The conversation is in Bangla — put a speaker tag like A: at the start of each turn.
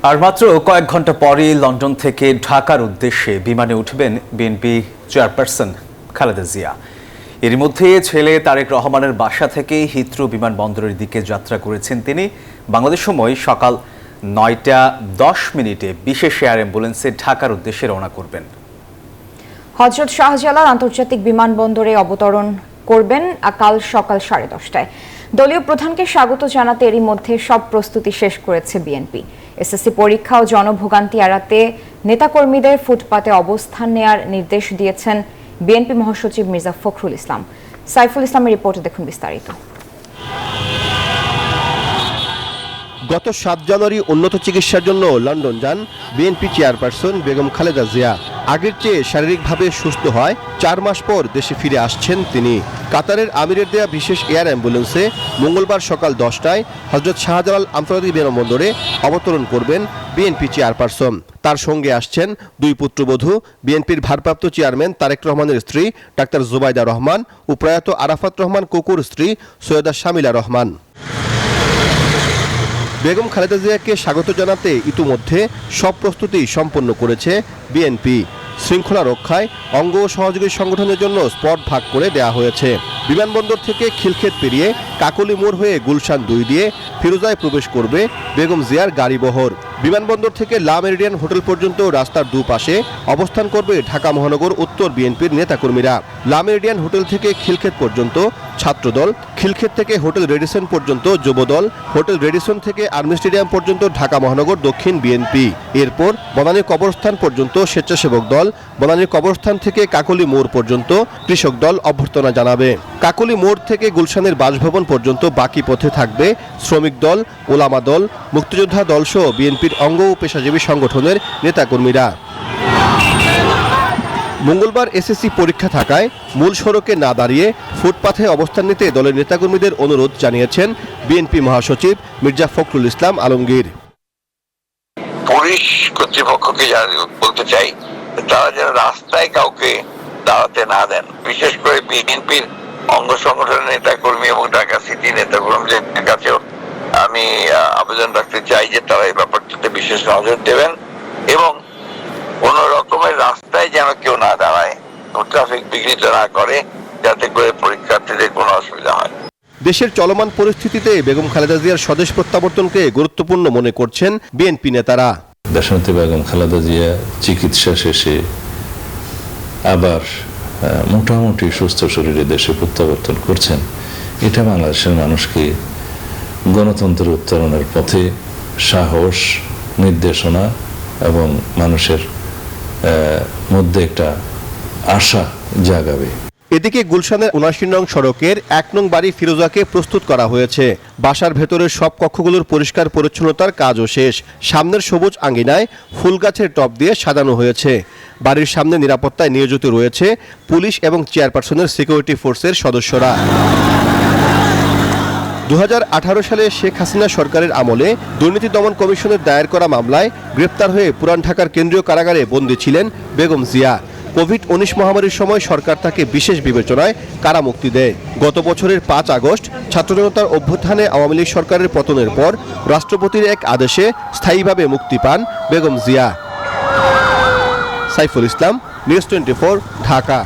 A: আর মাত্র কয়েক ঘন্টা পরই লন্ডন থেকে ঢাকার উদ্দেশ্যে বিমানে উঠবেন বিএনপি চেয়ারপারসন খালেদা জিয়া। এর মধ্যে ছেলে তারেক রহমানের বাসা থেকে হিথ্রো বিমানবন্দরের দিকে যাত্রা করেছেন তিনি। বাংলাদেশ সময় সকাল 9টা 10 বিশেষ এয়ার অ্যাম্বুলেন্সে ঢাকার উদ্দেশ্যে রওনা করবেন।
B: হযরত শাহজালাল আন্তর্জাতিক বিমানবন্দরে অবতরণ করবেন কাল সকাল 10:30টায়। দলীয় প্রধানকে স্বাগত জানাতে এরই মধ্যে সব প্রস্তুতি শেষ করেছে বিএনপি। এসএসসি পরীক্ষা ও জনভোগান্তি এড়াতে নেতাকর্মীদের ফুটপাতে অবস্থান নেয়ার নির্দেশ দিয়েছেন বিএনপি মহাসচিব মির্জা ফখরুল ইসলাম। সাইফুল ইসলামের রিপোর্টে দেখুন বিস্তারিত।
C: গত 7 জানুয়ারি উন্নত চিকিৎসার জন্য লন্ডন যান বিএনপি চেয়ারপারসন বেগম খালেদা জিয়া। আগের চেয়ে শারীরিকভাবে সুস্থ হয় 4 মাস পর দেশে ফিরে আসছেন তিনি। কাতারের আমিরের দেয়া বিশেষ এয়ার অ্যাম্বুলেন্সে মঙ্গলবার সকাল 10টায় হযরত শাহজালাল আন্তর্জাতিক বিমানবন্দরে অবতরণ করবেন বিএনপি চেয়ারপারসন। তার সঙ্গে আসছেন 2 পুত্রবধূ, বিএনপির ভারপ্রাপ্ত চেয়ারম্যান তারেক রহমানের স্ত্রী ডাক্তার জুবাইদা রহমান ও প্রয়াত আরাফাত রহমান কুকুর স্ত্রী সৈয়দা শামিলা রহমান। বেগম খালেদা জিয়াকে স্বাগত জানাতে ইতিমধ্যে সব প্রস্তুতি সম্পন্ন করেছে বিএনপি। শৃঙ্খলা রক্ষায় অঙ্গ ও সহযোগী সংগঠনের জন্য স্পট ভাগ করে দেওয়া হয়েছে। বিমানবন্দর থেকে খিলক্ষেত পেরিয়ে কাকলি মোড় হয়ে গুলশান 2 দিয়ে ফিরোজায় প্রবেশ করবে বেগম জিয়ার গাড়িবহর। বিমানবন্দর থেকে লা মেরিডিয়ান হোটেল পর্যন্ত রাস্তার দুপাশে অবস্থান করবে ঢাকা মহানগর উত্তর বিএনপির নেতাকর্মীরা। লা মেরিডিয়ান হোটেল থেকে খিলক্ষেত পর্যন্ত ছাত্রদল, খিলক্ষেত থেকে হোটেল রেডিসন পর্যন্ত যুবদল, হোটেল রেডিসন থেকে আর্মি স্টেডিয়াম পর্যন্ত ঢাকা মহানগর দক্ষিণ বিএনপি। এরপর বনানীর কবরস্থান পর্যন্ত স্বেচ্ছাসেবক দল, বনানীর কবরস্থান থেকে কাকলি মোড় পর্যন্ত কৃষক দল অভ্যর্থনা জানাবে। কাকলি মোড় থেকে গুলশানের বাসভবন পর্যন্ত বাকি পথে থাকবে শ্রমিক দল, ওলামা দল, মুক্তিযোদ্ধা দল সহ বিএনপির অঙ্গ ও পেশাজীবী সংগঠনের নেতাকর্মীরা। মঙ্গলবার এসএসসি পরীক্ষা থাকায় মূল সড়কে না দাঁড়িয়ে ফুটপাথে অবস্থান নিতে দলের নেতাকর্মীদের অনুরোধ জানিয়েছেন বিএনপি মহাসচিব মির্জা ফখরুল ইসলাম আলমগীর।
D: পুলিশ কর্তৃপক্ষকে বলতে চাই, তারা যেন রাস্তায় কাউকে দাঁড়াতে না দেন। বিশেষ করে বিএনপির অঙ্গ সংগঠনের নেতাকর্মী এবং ঢাকা সিটি নেতাকর্মীদের কাছেও আমি আবেদন রাখতে চাই যে তারা এই ব্যাপারটাতে বিশেষ নজর দেবেন এবং কোন রকমের রাস্তায় যেন কেউ না দাঁড়ায়, ট্রাফিক বিঘ্নিত না করে, যাতে করে পরীক্ষার্থীদের কোনো অসুবিধা হয়।
C: দেশের চলমান পরিস্থিতিতে বেগম খালেদা জিয়ার স্বদেশ প্রত্যাবর্তনকে গুরুত্বপূর্ণ মনে করছেন বিএনপি নেতারা।
E: দেশনেত্রী বেগম খালেদা জিয়া চিকিৎসা শেষে আবার মোটামুটি সুস্থ শরীরে দেশে প্রত্যাবর্তন করছেন। এটা বাংলাদেশের মানুষকে গণতন্ত্রের উত্তরণের পথে সাহস, নির্দেশনা এবং মানুষের মধ্যে একটা আশা জাগাবে।
C: এদিকে গুলশানের 79 নং সড়কের 1 নং বাড়ি ফিরোজাকে প্রস্তুত করা হয়েছে। বাসার ভেতরের সব কক্ষগুলোর পরিষ্কার পরিচ্ছন্নতার কাজও শেষ। সামনের সবুজ আঙ্গিনায় ফুল গাছের টব দিয়ে সাজানো হয়েছে। বাড়ির সামনে নিরাপত্তায় নিয়োজিত রয়েছে পুলিশ এবং চেয়ারপারসনের সিকিউরিটি ফোর্সের সদস্যরা। 2018 সালে শেখ হাসিনা সরকারের আমলে দুর্নীতি দমন কমিশনের দায়ের করা মামলায় গ্রেপ্তার হয়ে পুরান ঢাকার কেন্দ্রীয় কারাগারে বন্দী ছিলেন বেগম জিয়া। কোভিড-19 মহামারীর সময় সরকার তাকে বিশেষ বিবেচনায় কারামুক্তি দেয়। গত বছরের 5 আগস্ট ছাত্র জনতার অভ্যুত্থানে আওয়ামী লীগ সরকারের পতনের পর রাষ্ট্রপতির এক আদেশে স্থায়ীভাবে মুক্তি পান বেগম জিয়া। সাইফুল ইসলাম, নিউজ 24, ঢাকা।